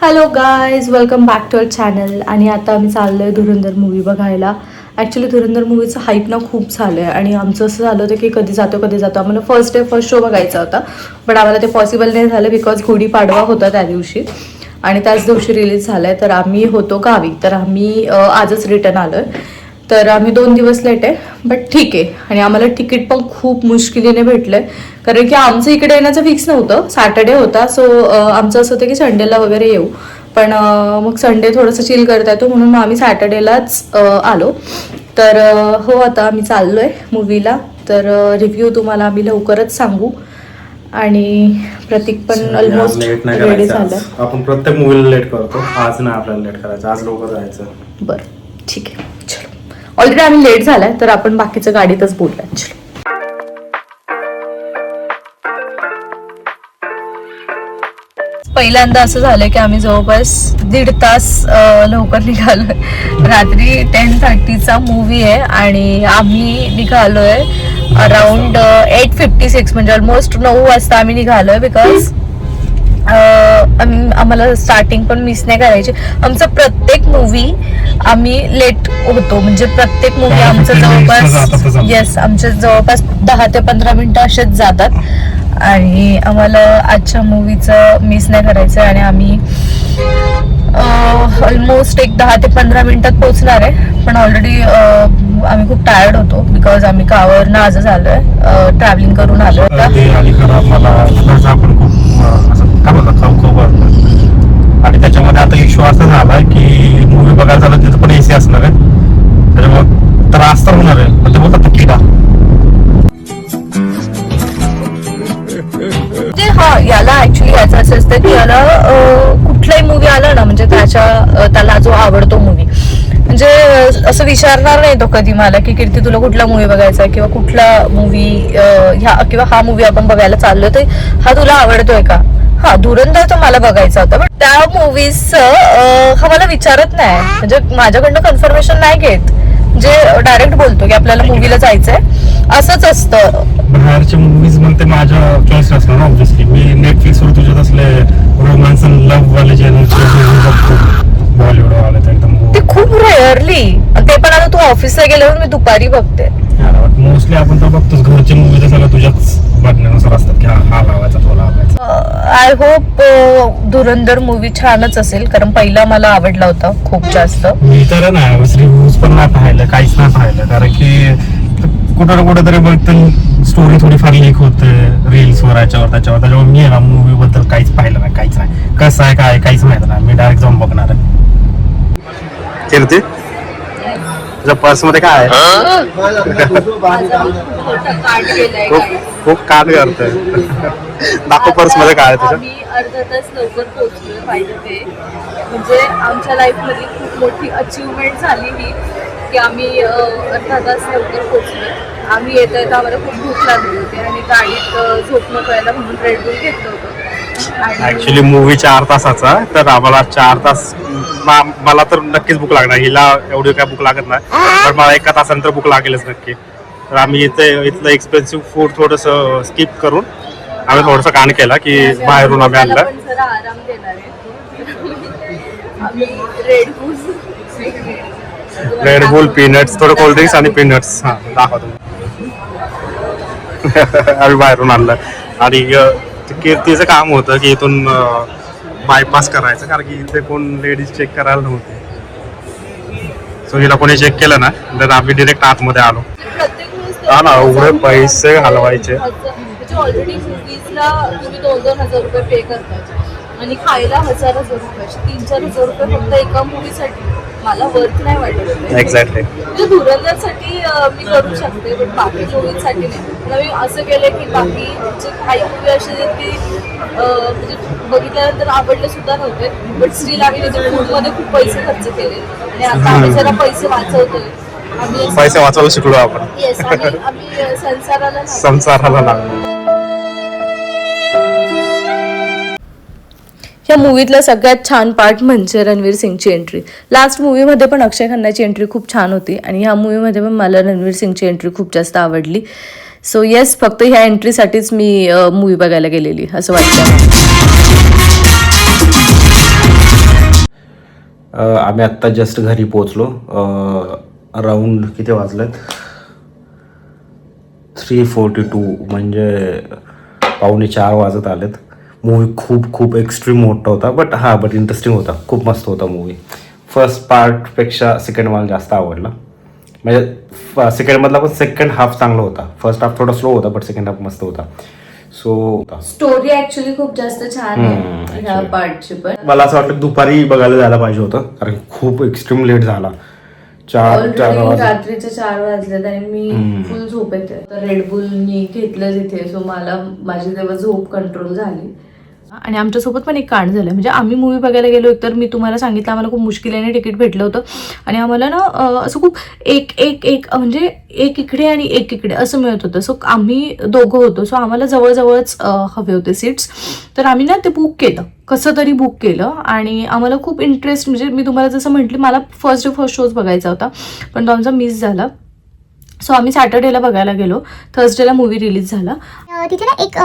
Hello guys, welcome back to our channel. आणि आता आम्ही चाललो आहे धुरंधर मूवी बघायला. ॲक्च्युली धुरंधर मूवीचं हाईप ना खूप झालं आहे आणि आमचं असं झालं होतं की कधी जातो. आम्हाला फर्स्ट शो बघायचा होता, पण आम्हाला ते पॉसिबल नाही झालं बिकॉज गुढीपाडवा होता त्या दिवशी आणि त्याच दिवशी रिलीज झालं आहे. तर आम्ही होतो गावी, तर आम्ही आजच रिटर्न आलो आहे. तर आम्ही 2 दिवस लेट आहे, बट ठीक आहे. आणि आम्हाला तिकीट पण खूप मुश्किलीने भेटलं आहे, कारण की आमचं इकडे येण्याचं फिक्स नव्हतं. सॅटर्डे होता, सो आमचं असं होतं की संडेला वगैरे येऊ, पण मग संडे थोडंसं चिल करता येतो म्हणून मग आम्ही सॅटर्डेलाच आलो. तर हो, आता आम्ही चाललो आहे मूवीला. तर रिव्ह्यू तुम्हाला आम्ही लवकरच सांगू. आणि प्रतीक पण ऑलमोस्ट रेडी झालं. आपण प्रत्येक मूवीला लेट करतो, आज नाही आपल्याला लेट करायचं, आज लवकर जायचं. बरं, ठीक आहे, चलो. ऑलरेडी आम्ही लेट झालाय, तर आपण बाकीचं गाडीतच बोलूया. चलो. पहिल्यांदा असं झालं की आम्ही जवळपास 1.5 तास लवकर निघालोय. रात्री 10:30चा मूवी आहे आणि आम्ही निघालोय अराउंड 8:56, म्हणजे ऑलमोस्ट 9 वाजता आम्ही निघालोय. बिकॉज आम्हाला स्टार्टिंग पण मिस नाही करायची. आमचा प्रत्येक मूवी आम्ही लेट होतो, म्हणजे प्रत्येक मूवी आमचं जवळपास आमच्या जवळपास 10 ते 15 मिनिटं असेच जातात. आणि आम्हाला आजच्या मूवीचं मिस नाही करायचं आणि आम्ही ऑलमोस्ट एक 10 ते 15 मिनिटात पोहोचणार आहे. पण ऑलरेडी आम्ही खूप टायर्ड होतो बिकॉज आम्ही गावावरनं आजच आलोय, ट्रॅव्हलिंग करून आलोय. आणि त्याच्यामध्ये आता इश्यू असा झाला की मूवी बघायला झालं तिथं पण एसी असणार आहे, त्याच्यामुळे त्रास तर होणार आहे. पण ते बोलतात किडा. हा, याला ऍक्च्युली याचं असं असतं की याला कुठलाही मूवी आला ना, म्हणजे त्याला जो आवडतो मूवी, म्हणजे असं विचारणार नाही तो कधी मला की कीर्ती तुला कुठला मूवी बघायचा किंवा कुठला मूवी किंवा हा मूवी आपण बघायला चाललोय तर हा तुला आवडतोय का. हा, धुरंधर तर मला बघायचा होता, पण त्या मूवीजचं हा मला विचारत नाही, म्हणजे माझ्याकडनं कन्फर्मेशन नाही घेत, म्हणजे डायरेक्ट बोलतो की आपल्याला मूवीला जायचंय. असंच असतं. बाहेरचे मूवीज म्हणते माझ्या चॉईस असणार ना, ऑब्व्हियसली. मी नेटफ्लिक्सवर तुझ्यात असले रोमॅन्स अँड लव्ह वाले चॅनल बघतो, बॉलिवूड वाले. तर एकदम ते खूप रेअरली, ते पण आता तू ऑफिसला गेल्यावर मी दुपारी बघते. मोस्टली आपण तर बघतोच घरचे मूवी, तर सगळं तुझ्याच बघण्यानुसार असतात की हा लावायचा, तो लावायचा. आय होप धुरंधर मूवी छानच असेल, कारण पहिला मला आवडला होता खूप जास्त. मी तर नाही रिव्ह्यूज पण नाही पाहिलं, काहीच नाही पाहिलं, कारण की कुठं ना कुठं तरी बघतं स्टोरी थोडीफार लीक होते रील्सवर, त्याच्यामुळे मी आहे ना मूवी बद्दल काहीच पाहिलं नाही, काहीच नाही. कसं आहे काय काहीच माहित नाही, मी डायरेक्ट जाऊन बघणार आहे. कीर्ती, तुझ्या पर्स मध्ये काय आहे? खूप काट करतोय. दाखव पर्स मध्ये काय आहे तुझ्या. आम्ही अर्धा तास लवकर पोहोचलोय पाहिजे ते, म्हणजे आमच्या लाईफ मध्ये खूप मोठी अचीवमेंट झाली ही की आम्ही अर्धा तास लवकर पोहोचलोय. आम्ही येता येता आम्हाला खूप भूक लागली होती आणि गाडीत झोप नको यायला म्हणून रेड बुल घेतलं होतं. ऍक्च्युली मूवी 4 तासाचा, तर आम्हाला 4 तास मला तर नक्कीच भूक लागणार. हिला एवढी काय भूक लागत नाही, पण मला 1 तासानंतर भूक लागेलच नक्की. तर आम्ही इथलं एक्सपेन्सिव्ह फूड थोडंसं स्किप करून आम्ही थोडंसं कान केला की बाहेरून आम्ही आणलं. आराम देणार आहे. रेड बुल, पीनट्स, थोडं कोल्ड्रिंक्स आणि पीनट्स. हा, दाखवतो. आम्ही बाहेरून आणलं. आणि कीर्तीचं काम होतं की इथून बायपास करायचं, कारण की इथे कोण लेडीज चेक करायला नव्हते. सो हिला कोणी चेक केलं ना, तर आम्ही डिरेक्ट आतमध्ये आलो. हा ना, एवढे पैसे घालवायचे. ऑलरेडी मूवीजला तुम्ही 2,000 रुपये पे करतात आणि खायला 1,000 रुपये, 3-4 रुपये फक्त एका मूवीसाठी मला वर्थ नाही वाटत. एक्झॅक्टली. म्हणजे धुरंधरसाठी मी करू शकते, पण बाकी मूवीजसाठी नाही. पण मी असं केलं की बाकी जे काही मूवी असे आहेत की म्हणजे बघितल्यानंतर आवडले सुद्धा नव्हते, बट स्टील आम्ही त्याच्या फूडमध्ये खूप पैसे खर्च केले आणि आता आम्ही जरा पैसे वाचवतोय. पैसे वाचवायला शिकलो आपण. येस, आम्ही संसाराला लागलो. या मूवीतला सगळ्यात छान पार्ट म्हणजे रणवीर सिंगची एंट्री. लास्ट मूवीमध्ये पण अक्षय खन्नाची एंट्री खूप छान होती आणि ह्या मूवीमध्ये पण मला रणवीर सिंगची एंट्री खूप जास्त आवडली. सो येस, फक्त ह्या एंट्रीसाठीच मी मूवी बघायला गेलेली असं वाटतं. आम्ही आत्ता जस्ट घरी पोचलो. अराऊंड किती वाजलेत 3:42 म्हणजे 3:45 वाजत आलेत. मूवी खूप एक्स्ट्रीम मोठा होता बट इंटरेस्टिंग होता. खूप मस्त होता मूवी. फर्स्ट पार्टपेक्षा सेकंड मला जास्त आवडला. म्हणजे सेकंडमधला पण सेकंड हाफ चांगला होता. फर्स्ट हाफ थोडा स्लो होता बट सेकंड हाफ मस्त होता. सो स्टोरी ऍक्च्युली खूप जास्त छान आहे ह्या पार्टची. पण मला असं वाटतं दुपारी बघायला जायला पाहिजे होतं कारण खूप एक्स्ट्रीम लेट झाला. 4 रात्रीचे 4 वाजलेत आणि मी फुल झोपेत आहे. रेडबुलनी घेतलं तिथे, सो मला माझी तेव्हा झोप कंट्रोल झाली. आणि आमच्यासोबत पण एक कांड झालं. म्हणजे आम्ही मूवी बघायला गेलो तर मी तुम्हाला सांगितलं आम्हाला खूप मुश्किलीने तिकीट भेटलं होतं आणि आम्हाला ना असं खूप एक म्हणजे एक इकडे आणि एक इकडे असं मिळत होतं. सो आम्ही दोघं होतो, सो आम्हाला जवळजवळच हवे होते सीट्स. तर आम्ही ना ते बुक केलं, कसं तरी बुक केलं आणि आम्हाला खूप इंटरेस्ट, म्हणजे मी तुम्हाला जसं म्हटलं मला फर्स्ट शोज बघायचा होता पण तो आमचा मिस झाला. सो आम्ही सॅटर्डेला बघायला गेलो. थर्सडेला मूवी रिलीज झाला. तिथे ना एक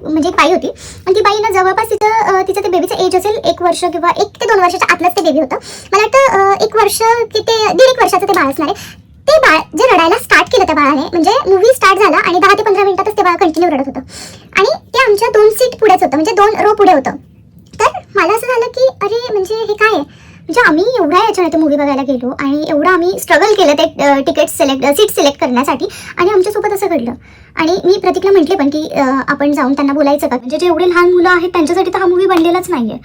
म्हणजे एक बाई होती आणि ती बाई ना जवळपास तिचं ते बेबीचं एज असेल 1 वर्ष किंवा 1 ते 2 वर्षाच्या आतलंच ते बेबी होतं. मला वाटतं 1 वर्ष की ते 1.5 वर्षाचं ते बाळ असणार आहे. ते बाळ जे रडायला स्टार्ट केलं त्या बाळाने, म्हणजे मूवी स्टार्ट झाला आणि 10 ते 15 मिनिटातच ते बाळ कंटिन्यू रडत होतं आणि ते आमच्या 2 सीट पुढेच होतं, म्हणजे 2 रो पुढे होतं. तर मला असं झालं की अरे म्हणजे हे काय आहे, म्हणजे आम्ही एवढ्या याच्याने मूवी बघायला गेलो आणि एवढं आम्ही स्ट्रगल केलं ते सीट सिलेक्ट करण्यासाठी आणि आमच्यासोबत असं घडलं. आणि मी प्रतीकला म्हटले पण की आपण जाऊन त्यांना बोलायचं का, म्हणजे जे एवढे लहान मुलं आहेत त्यांच्यासाठी तर हा मूवी बनलेलाच नाहीये.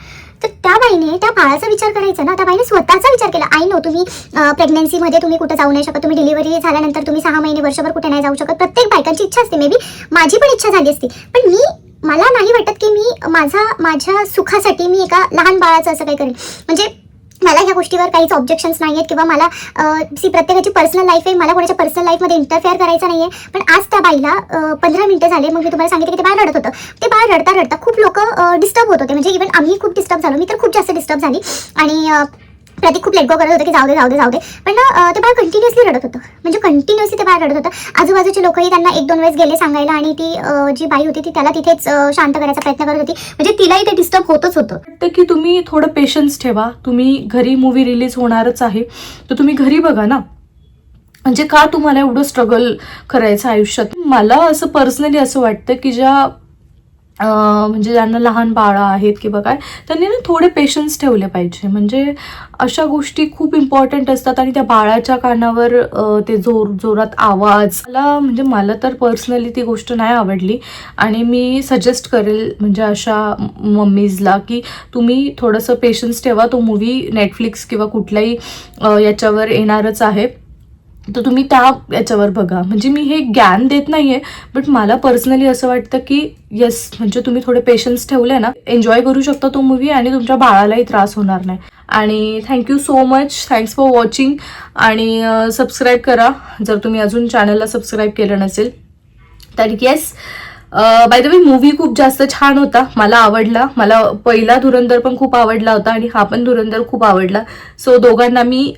तर त्या बाईने त्या बाळाचा विचार करायचा ना, त्या बाईने स्वतःचा विचार केला. आय नो तुम्ही प्रेग्नन्सीमध्ये तुम्ही कुठं जाऊ नाही शकत, तुम्ही डिलिव्हरी झाल्यानंतर तुम्ही 6 महिने वर्षभर कुठे नाही जाऊ शकत. प्रत्येक बायकांची इच्छा असते, मे बी माझी पण इच्छा झाली असती, पण मला नाही वाटत की मी माझ्या सुखासाठी मी एका लहान बाळाचं असं काही करेन. म्हणजे मला ह्या गोष्टीवर काहीच ऑब्जेक्शन्स नाही आहेत किंवा मला प्रत्येकाची पर्सनल लाईफ आहे, मला कोणाच्या पर्सनल लाईफमध्ये इंटरफेअर करायचं नाही आहे. पण आज त्या बाईला 15 मिनिटं झाले, मग मी तुम्हाला सांगितलं की ते बाळ रडत होतं. ते बाळ रडता खूप लोक डिस्टर्ब होत होते, म्हणजे इव्हन आम्ही खूप डिस्टर्ब झालो. मी तर खूप जास्त डिस्टर्ब झाली आणि प्रतीक खूप लेट गो करत होते की जाऊ दे. पण ते बाळ कंटिन्युअसली रडत होतं, म्हणजे कंटिन्युअसली ते बाळ रडत होतं. आजूबाजूचे लोकही त्यांना 1-2 वेळेस गेले सांगायला आणि ती जी बाई होती ती त्याला तिथेच शांत करायचा प्रयत्न करत होती, म्हणजे तिलाही ते डिस्टर्ब होतच होतं. वाटतं की तुम्ही थोडं पेशन्स ठेवा. तुम्ही घरी मूवी रिलीज होणारच आहे तर तुम्ही घरी बघा ना, म्हणजे का तुम्हाला एवढं स्ट्रगल करायचं आयुष्यात. मला असं पर्सनली असं वाटतं की म्हणजे ज्यांना लहान बाळं आहेत किंवा काय, त्यांनी ना थोडे पेशन्स ठेवले पाहिजे. म्हणजे अशा गोष्टी खूप इम्पॉर्टंट असतात आणि त्या बाळाच्या कानावर ते जोरात आवाज, मला तर पर्सनली ती गोष्ट नाही आवडली. आणि मी सजेस्ट करेल म्हणजे अशा मम्मीजला की तुम्ही थोडंसं पेशन्स ठेवा. तो मूवी नेटफ्लिक्स किंवा कुठल्याही याच्यावर येणारच आहे, तर तुम्ही त्या याच्यावर बघा. म्हणजे मी हे ज्ञान देत नाहीये, बट मला पर्सनली असं वाटतं की येस, म्हणजे तुम्ही थोडे पेशन्स ठेवले ना, एन्जॉय करू शकता तो मूवी आणि तुमच्या बाळालाही त्रास होणार नाही. आणि thank you so much, thanks for watching. आणि सबस्क्राईब करा जर तुम्ही अजून चॅनलला सबस्क्राईब केलं नसेल तर. Yes, by the way movie खूप जास्त छान होता, मला आवडला. मला पहिला धुरंधर पण खूप आवडला होता आणि हा पण धुरंधर खूप आवडला. सो दोघांना मी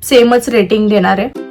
सेमच रेटिंग देणार आहे.